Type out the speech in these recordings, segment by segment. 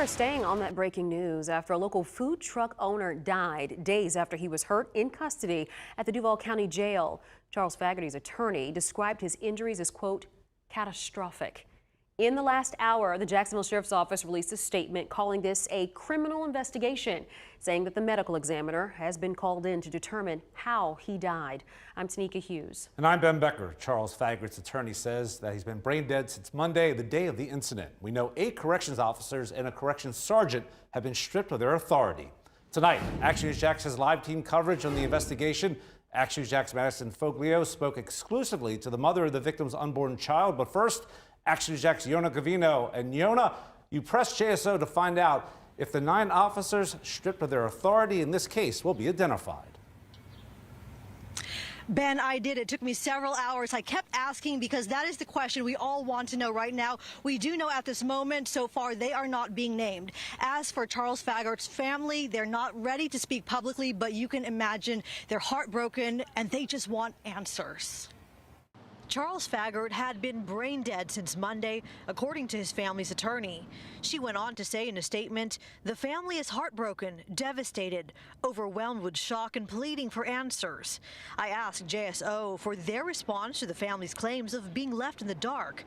are staying on that breaking news after a local food truck owner died days after he was hurt in custody at the Duval County Jail. Charles Faggart's attorney described his injuries as, quote, catastrophic. In the last hour, the Jacksonville Sheriff's Office released a statement calling this a criminal investigation, saying that the medical examiner has been called in to determine how he died. I'm Tanika Hughes. And I'm Ben Becker. Charles Faggart's attorney says that he's been brain dead since Monday, the day of the incident. We know 8 corrections officers and a corrections sergeant have been stripped of their authority. Tonight, Action News Jax has live team coverage on the investigation. Action News Jax Madison Foglio spoke exclusively to the mother of the victim's unborn child. But first, Action News Jax Yona Gavino. And Yona, you pressed JSO to find out if the 9 officers stripped of their authority in this case will be identified. Ben, I did. It took me several hours. I kept asking because that is the question we all want to know right now. We do know at this moment, so far, they are not being named. As for Charles Faggart's family, they're not ready to speak publicly, but you can imagine they're heartbroken and they just want answers. Charles Faggart had been brain dead since Monday, according to his family's attorney. She went on to say in a statement, the family is heartbroken, devastated, overwhelmed with shock and pleading for answers. I asked JSO for their response to the family's claims of being left in the dark.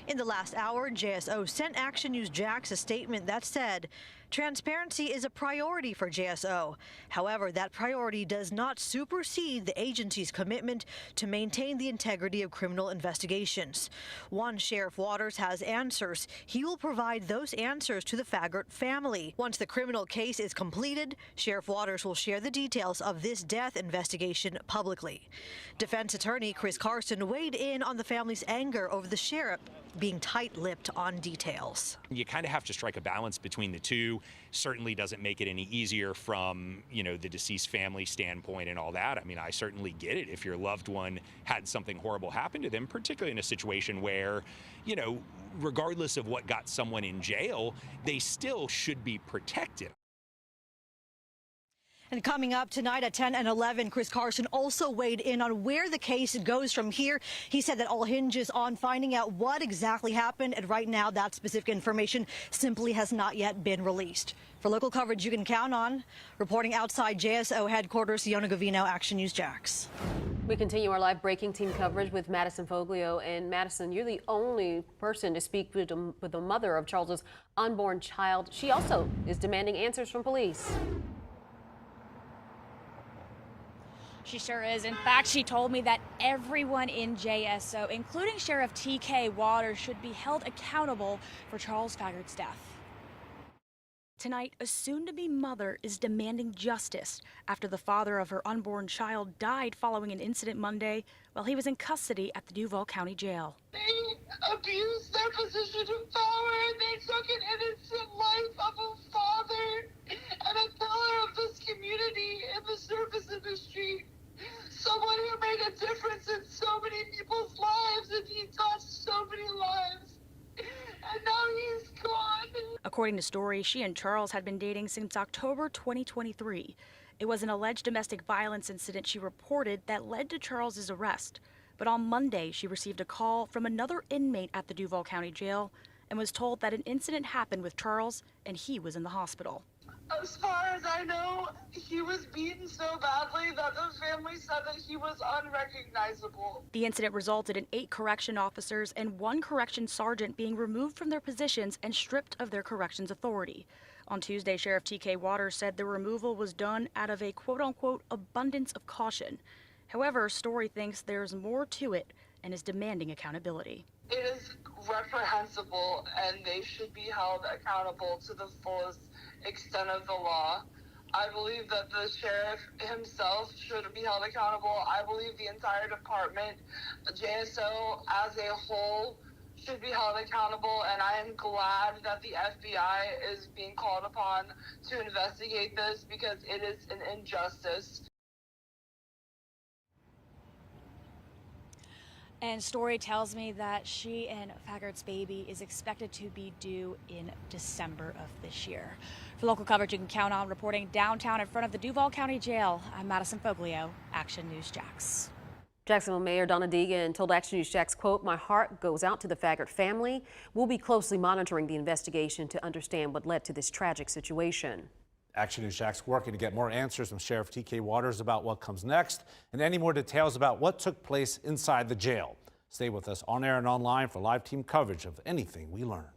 In the last hour, JSO sent Action News Jax a statement that said, transparency is a priority for JSO. However, that priority does not supersede the agency's commitment to maintain the integrity of criminal investigations. One Sheriff Waters has answers. He will provide those answers to the Faggart family. Once the criminal case is completed, Sheriff Waters will share the details of this death investigation publicly. Defense attorney Chris Carson weighed in on the family's anger over the sheriff being tight-lipped on details. You kind of have to strike a balance between the two. Certainly doesn't make it any easier from, the deceased family standpoint and all that. I mean, I certainly get it if your loved one had something horrible happen to them, particularly in a situation where, regardless of what got someone in jail, they still should be protected. And coming up tonight at 10 and 11, Chris Carson also weighed in on where the case goes from here. He said that all hinges on finding out what exactly happened, and right now that specific information simply has not yet been released. For local coverage you can count on, reporting outside JSO headquarters, Yona Gavino, Action News Jax. We continue our live breaking team coverage with Madison Foglio. And Madison, you're the only person to speak with the mother of Charles's unborn child. She also is demanding answers from police. She sure is. In fact, she told me that everyone in JSO, including Sheriff T.K. Waters, should be held accountable for Charles Faggart's death. Tonight, a soon-to-be mother is demanding justice after the father of her unborn child died following an incident Monday while he was in custody at the Duval County Jail. They abused their position of power. They took an innocent life of a father and a pillar of this community in the service industry. Someone who made a difference in so many people's lives, and he touched so many lives. And now he's gone. According to Story, she and Charles had been dating since October 2023. It was an alleged domestic violence incident she reported that led to Charles's arrest. But on Monday, she received a call from another inmate at the Duval County Jail and was told that an incident happened with Charles and he was in the hospital. As far as I know, he was beaten so badly that the family said that he was unrecognizable. The incident resulted in 8 correction officers and 1 correction sergeant being removed from their positions and stripped of their corrections authority. On Tuesday, Sheriff T.K. Waters said the removal was done out of a quote-unquote abundance of caution. However, Story thinks there's more to it and is demanding accountability. It is reprehensible, and they should be held accountable to the fullest extent of the law. I believe that the sheriff himself should be held accountable. I believe the entire department, JSO as a whole, should be held accountable, and I am glad that the FBI is being called upon to investigate this because it is an injustice. And Story tells me that she and Faggart's baby is expected to be due in December of this year. For local coverage you can count on, reporting downtown in front of the Duval County Jail, I'm Madison Foglio, Action News Jax. Jacksonville Mayor Donna Deegan told Action News Jax, quote, "My heart goes out to the Faggart family. We'll be closely monitoring the investigation to understand what led to this tragic situation." Action News Jax working to get more answers from Sheriff TK Waters about what comes next and any more details about what took place inside the jail. Stay with us on air and online for live team coverage of anything we learn.